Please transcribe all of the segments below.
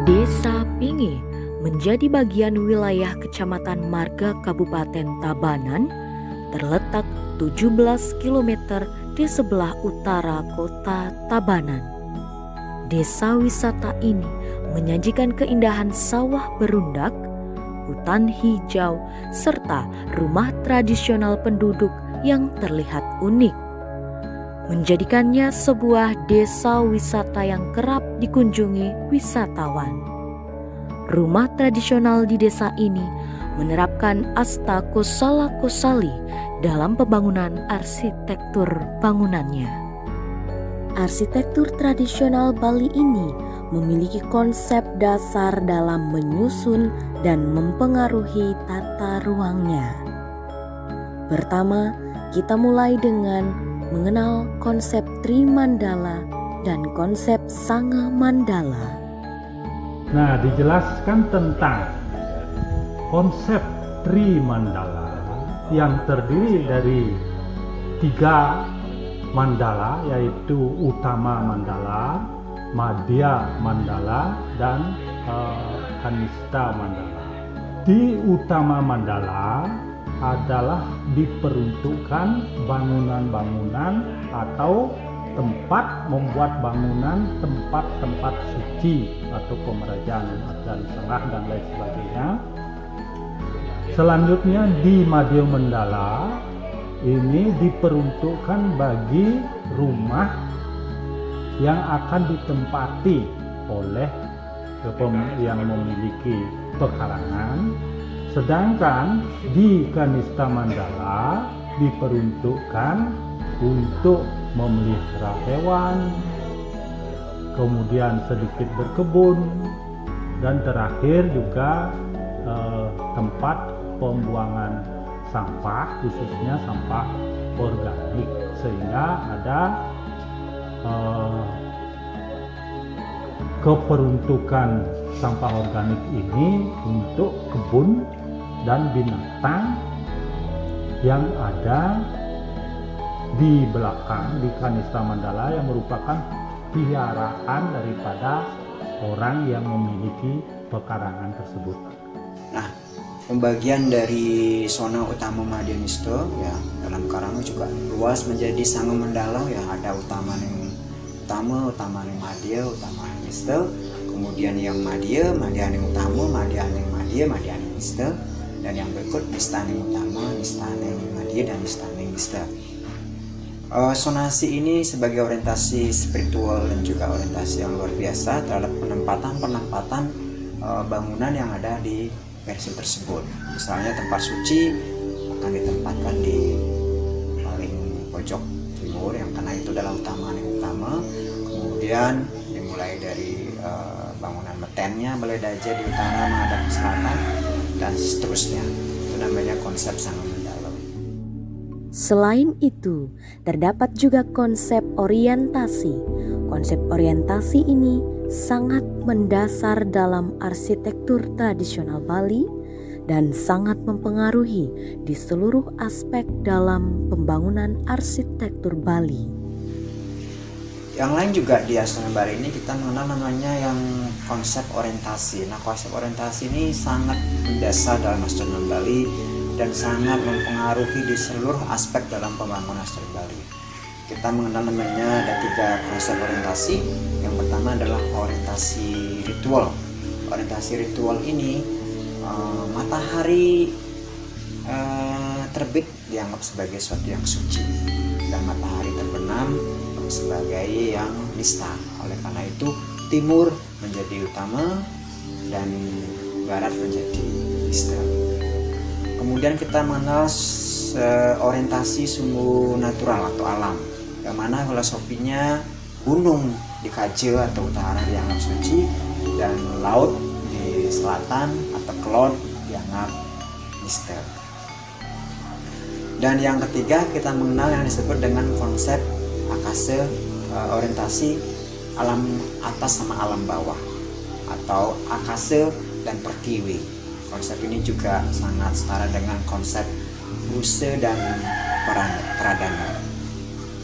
Desa Pingi menjadi bagian wilayah Kecamatan Marga Kabupaten Tabanan, terletak 17 km di sebelah utara kota Tabanan. Desa wisata ini menyajikan keindahan sawah berundak, hutan hijau, serta rumah tradisional penduduk yang terlihat unik, menjadikannya sebuah desa wisata yang kerap dikunjungi wisatawan. Rumah tradisional di desa ini menerapkan asta kosala kosali dalam pembangunan arsitektur bangunannya. Arsitektur tradisional Bali ini memiliki konsep dasar dalam menyusun dan mempengaruhi tata ruangnya. Pertama, kita mulai dengan mengenal konsep Trimandala dan konsep Sanga Mandala. Nah, dijelaskan tentang konsep Trimandala yang terdiri dari 3 mandala, yaitu Utama Mandala, Madhya Mandala, dan Kanista Mandala. Di Utama Mandala adalah diperuntukkan bangunan-bangunan atau tempat membuat bangunan tempat-tempat suci atau pemerajaan dan tengah dan lain sebagainya. Selanjutnya di Madhya Mandala ini diperuntukkan bagi rumah yang akan ditempati oleh yang memiliki pekarangan. Sedangkan di Kanista Mandala diperuntukkan untuk memelihara hewan, kemudian sedikit berkebun, dan terakhir juga tempat pembuangan sampah, khususnya sampah organik, sehingga ada keperuntukan sampah organik ini untuk kebun dan binatang yang ada di belakang di Kanista Mandala yang merupakan piaraan daripada orang yang memiliki pekarangan tersebut. Nah, pembagian dari zona utama Madhya Nista ya dalam karangan juga luas menjadi Sanga Mandala ya, ada utama yang utama yang Madhya, utama yang Nista, kemudian yang Madhya yang utama, Madhya yang Madhya yang Nista, dan yang berikut Nista yang utama, Nista yang Madhya, dan Nista yang Nista. Sonasi ini sebagai orientasi spiritual dan juga orientasi yang luar biasa terhadap penempatan bangunan yang ada di versi tersebut. Misalnya tempat suci akan ditempatkan di paling pojok timur, yang karena itu adalah yang utama. Kemudian dimulai dari bangunan metennya, Balai Daja di utara menghadap ke selatan, dan seterusnya. Itu namanya konsep Sanga Mandala. Selain itu, terdapat juga konsep orientasi. Konsep orientasi ini sangat mendasar dalam arsitektur tradisional Bali dan sangat mempengaruhi di seluruh aspek dalam pembangunan arsitektur Bali. Yang lain juga di Astronomi Bali ini kita mengenal namanya yang konsep orientasi. Nah, konsep orientasi ini sangat mendasar dalam Astronomi Bali dan sangat mempengaruhi di seluruh aspek dalam pembangunan astronomi Bali. Kita mengenal namanya ada 3 konsep orientasi. Yang pertama adalah orientasi ritual. Orientasi ritual ini matahari terbit dianggap sebagai sesuatu yang suci dan matahari terbenam sebagai yang nista. Oleh karena itu timur menjadi utama dan barat menjadi nista. Kemudian kita mengenal orientasi sumbu natural atau alam, yang mana filosofinya gunung di Kaja atau utara dianggap suci, dan laut di selatan atau kelon dianggap nista. Dan yang ketiga kita mengenal yang disebut dengan konsep akase, orientasi alam atas sama alam bawah, atau akase dan pertiwi. Konsep ini juga sangat setara dengan konsep Busa dan Pradana.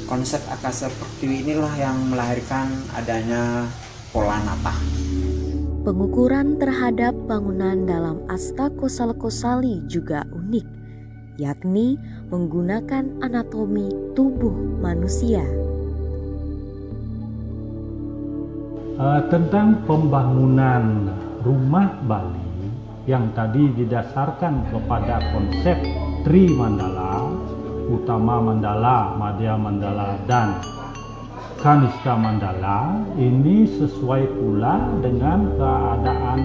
Konsep akasa pertiwi inilah yang melahirkan adanya pola nata. Pengukuran terhadap bangunan dalam Asta Kosala Kosali juga unik, yakni menggunakan anatomi tubuh manusia. Tentang pembangunan rumah Bali yang tadi didasarkan kepada konsep Tri Mandala, Utama Mandala, Madhya Mandala, dan Kanista Mandala, ini sesuai pula dengan keadaan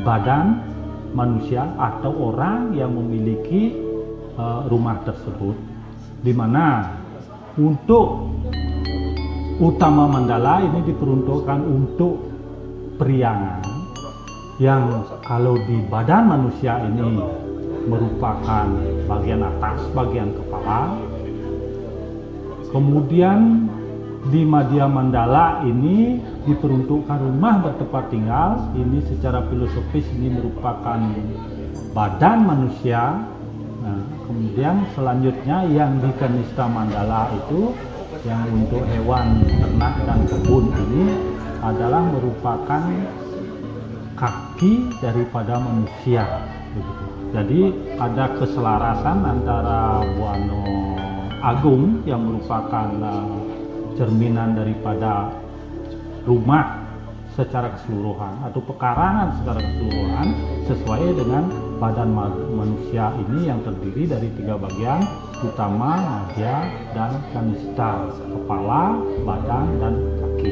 badan manusia atau orang yang memiliki rumah tersebut, di mana untuk Utama Mandala ini diperuntukkan untuk periangan yang kalau di badan manusia ini merupakan bagian atas, bagian kepala. Kemudian di Madhya Mandala ini diperuntukkan rumah bertempat tinggal. Ini secara filosofis ini merupakan badan manusia. Nah, kemudian selanjutnya yang di Kanista Mandala itu yang untuk hewan ternak dan kebun ini adalah merupakan kaki daripada manusia. Begitu. Jadi ada keselarasan antara Buana Agung yang merupakan cerminan daripada rumah secara keseluruhan atau pekarangan secara keseluruhan sesuai dengan badan manusia ini yang terdiri dari 3 bagian utama, madhya, dan kanista, kepala, badan, dan kaki.